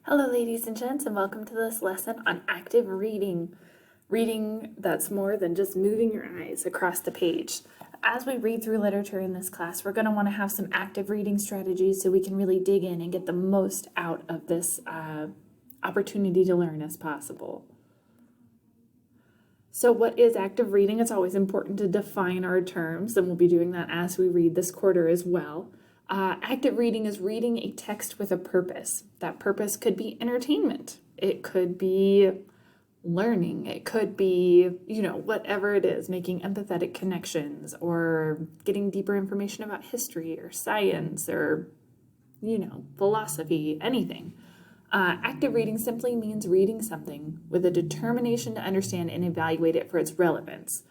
Hello, ladies and gents, and welcome to this lesson on active reading. Reading that's more than just moving your eyes across the page. As we read through literature in this class, we're going to want to have some active reading strategies so we can really dig in and get the most out of this opportunity to learn as possible. So what is active reading? It's always important to define our terms, and we'll be doing that as we read this quarter as well. Active reading is reading a text with a purpose. That purpose could be entertainment. It could be learning. It could be, whatever it is, making empathetic connections or getting deeper information about history or science or, philosophy, anything. Active reading simply means reading something with a determination to understand and evaluate it for its relevance.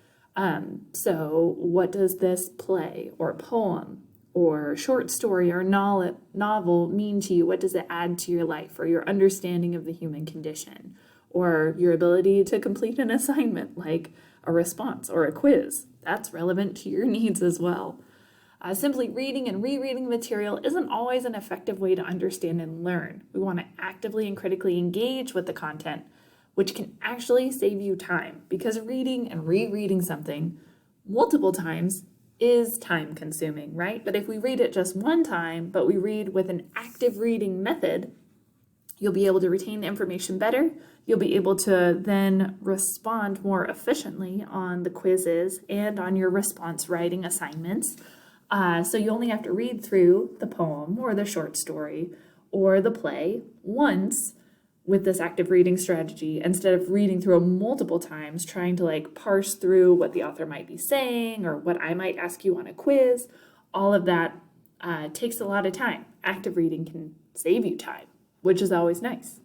So what does this play or poem or short story or novel mean to you? What does it add to your life or your understanding of the human condition or your ability to complete an assignment like a response or a quiz? That's relevant to your needs as well. Simply reading and rereading material isn't always an effective way to understand and learn. We want to actively and critically engage with the content, which can actually save you time, because reading and rereading something multiple times is time consuming, right? But if we read it just one time, but we read with an active reading method, you'll be able to retain the information better. You'll be able to then respond more efficiently on the quizzes and on your response writing assignments. So you only have to read through the poem or the short story or the play once with this active reading strategy, instead of reading through it multiple times, trying to parse through what the author might be saying or what I might ask you on a quiz. All of that takes a lot of time. Active reading can save you time, which is always nice.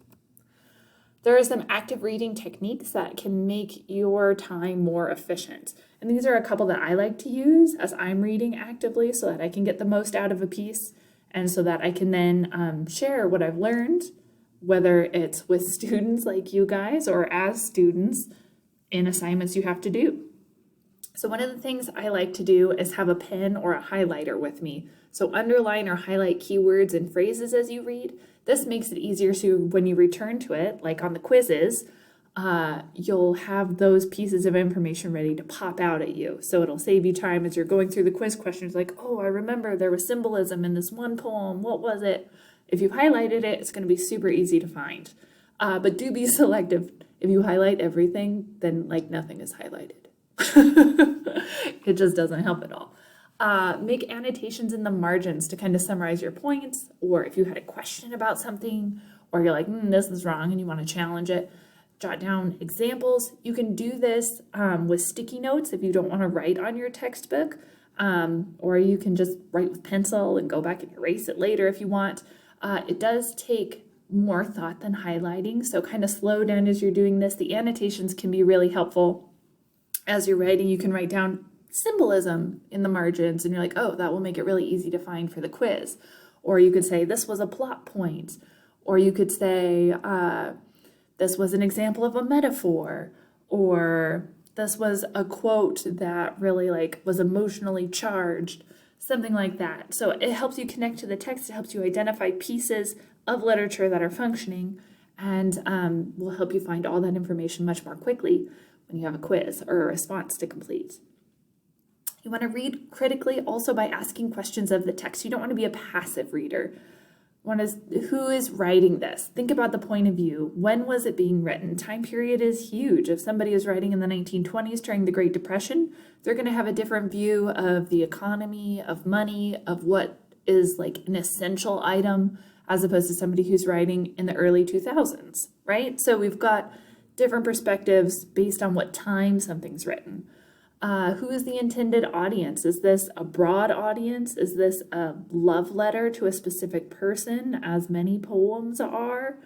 There are some active reading techniques that can make your time more efficient. And these are a couple that I like to use as I'm reading actively so that I can get the most out of a piece and so that I can then share what I've learned, whether it's with students like you guys or as students in assignments you have to do. So one of the things I like to do is have a pen or a highlighter with me. So underline or highlight keywords and phrases as you read. This makes it easier so when you return to it, like on the quizzes, you'll have those pieces of information ready to pop out at you. So it'll save you time as you're going through the quiz questions, like, oh, I remember there was symbolism in this one poem. What was it? If you've highlighted it, it's going to be super easy to find. But do be selective. If you highlight everything, then nothing is highlighted. It just doesn't help at all. Make annotations in the margins to kind of summarize your points, or if you had a question about something, or you're like, this is wrong and you want to challenge it, jot down examples. You can do this with sticky notes if you don't want to write on your textbook, or you can just write with pencil and go back and erase it later if you want. It does take more thought than highlighting, so kind of slow down as you're doing this. The annotations can be really helpful. As you're writing, you can write down symbolism in the margins, and you're like, oh, that will make it really easy to find for the quiz. Or you could say, this was a plot point. Or you could say, this was an example of a metaphor. Or this was a quote that really was emotionally charged. Something like that. So it helps you connect to the text. It helps you identify pieces of literature that are functioning, and will help you find all that information much more quickly when you have a quiz or a response to complete. You want to read critically also by asking questions of the text. You don't want to be a passive reader. Who is writing this? Think about the point of view. When was it being written? Time period is huge. If somebody is writing in the 1920s during the Great Depression, they're going to have a different view of the economy, of money, of what is an essential item, as opposed to somebody who's writing in the early 2000s, right? So we've got different perspectives based on what time something's written. Who is the intended audience? Is this a broad audience? Is this a love letter to a specific person, as many poems are?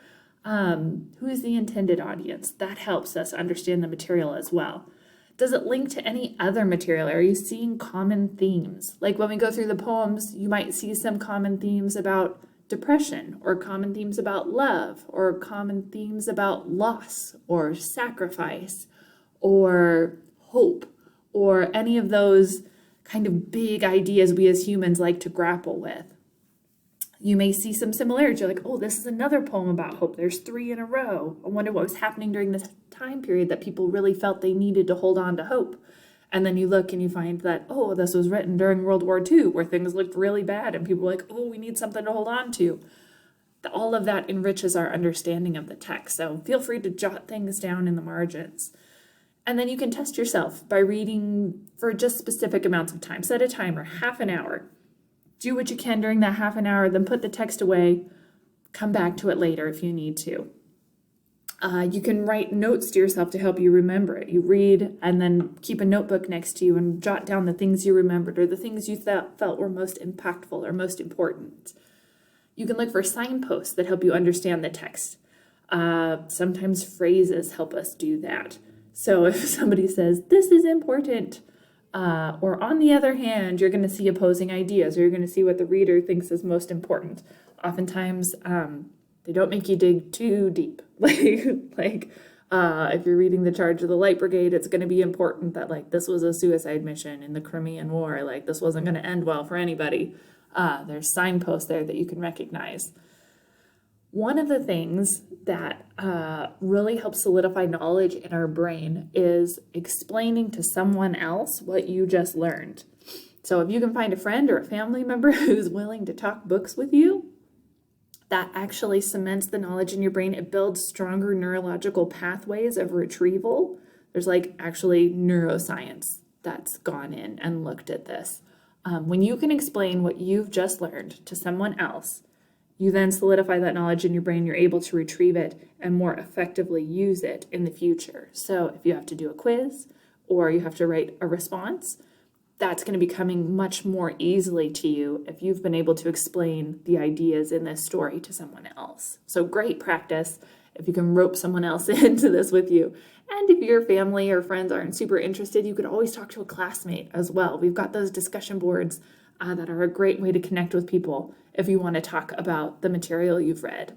Who is the intended audience? That helps us understand the material as well. Does it link to any other material? Are you seeing common themes? Like when we go through the poems, you might see some common themes about depression, or common themes about love, or common themes about loss, or sacrifice, or hope, or any of those kind of big ideas we as humans like to grapple with. You may see some similarities. You're like, oh, this is another poem about hope. There's 3 in a row. I wonder what was happening during this time period that people really felt they needed to hold on to hope. And then you look and you find that, oh, this was written during World War II, where things looked really bad and people were like, oh, we need something to hold on to. All of that enriches our understanding of the text. So feel free to jot things down in the margins. And then you can test yourself by reading for just specific amounts of time. Set a timer, half an hour. Do what you can during that half an hour, then put the text away. Come back to it later if you need to. You can write notes to yourself to help you remember it. You read and then keep a notebook next to you and jot down the things you remembered or the things you felt were most impactful or most important. You can look for signposts that help you understand the text. Sometimes phrases help us do that. So if somebody says, this is important, or on the other hand, you're going to see opposing ideas, or you're going to see what the reader thinks is most important. Oftentimes, they don't make you dig too deep. If you're reading The Charge of the Light Brigade, it's going to be important that this was a suicide mission in the Crimean War. This wasn't going to end well for anybody. There's signposts there that you can recognize. One of the things that really helps solidify knowledge in our brain is explaining to someone else what you just learned. So if you can find a friend or a family member who's willing to talk books with you, that actually cements the knowledge in your brain. It builds stronger neurological pathways of retrieval. There's actually neuroscience that's gone in and looked at this. When you can explain what you've just learned to someone else, you then solidify that knowledge in your brain. You're able to retrieve it and more effectively use it in the future. So if you have to do a quiz or you have to write a response, that's going to be coming much more easily to you if you've been able to explain the ideas in this story to someone else. So great practice if you can rope someone else into this with you. And if your family or friends aren't super interested, you could always talk to a classmate as well. We've got those discussion boards that are a great way to connect with people if you want to talk about the material you've read.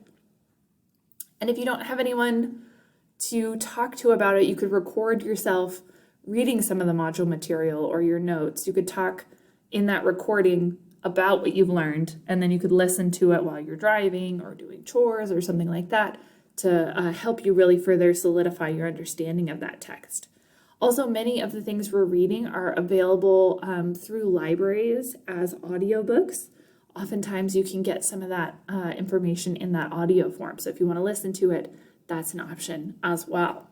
And if you don't have anyone to talk to about it, you could record yourself reading some of the module material or your notes. You could talk in that recording about what you've learned, and then you could listen to it while you're driving or doing chores or something like that to help you really further solidify your understanding of that text. Also, many of the things we're reading are available through libraries as audiobooks. Oftentimes you can get some of that information in that audio form. So if you want to listen to it, that's an option as well.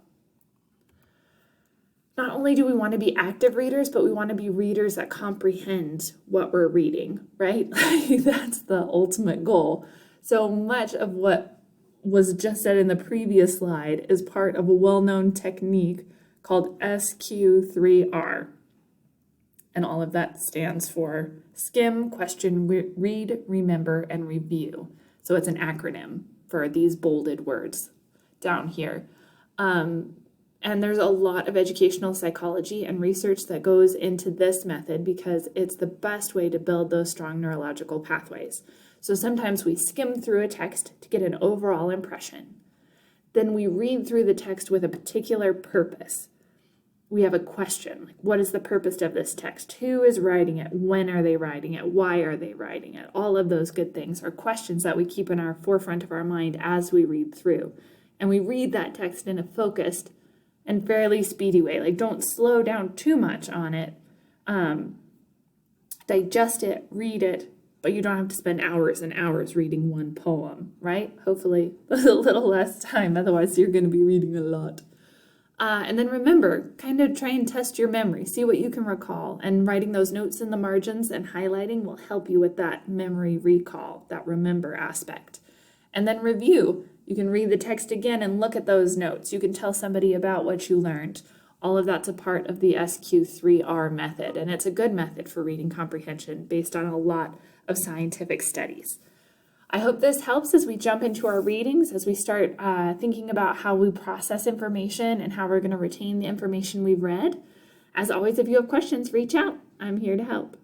Not only do we want to be active readers, but we want to be readers that comprehend what we're reading, right? That's the ultimate goal. So much of what was just said in the previous slide is part of a well-known technique called SQ3R. And all of that stands for skim, question, read, remember, and review. So it's an acronym for these bolded words down here. And there's a lot of educational psychology and research that goes into this method because it's the best way to build those strong neurological pathways. So sometimes we skim through a text to get an overall impression. Then we read through the text with a particular purpose. We have a question, what is the purpose of this text? Who is writing it? When are they writing it? Why are they writing it? All of those good things are questions that we keep in our forefront of our mind as we read through. And we read that text in a focused and fairly speedy way. Don't slow down too much on it. Digest it, read it, but you don't have to spend hours and hours reading one poem, right? Hopefully a little less time, otherwise you're going to be reading a lot. And then remember, kind of try and test your memory, see what you can recall, and writing those notes in the margins and highlighting will help you with that memory recall, that remember aspect. And then review. You can read the text again and look at those notes. You can tell somebody about what you learned. All of that's a part of the SQ3R method, and it's a good method for reading comprehension based on a lot of scientific studies. I hope this helps as we jump into our readings, as we start thinking about how we process information and how we're going to retain the information we've read. As always, if you have questions, reach out. I'm here to help.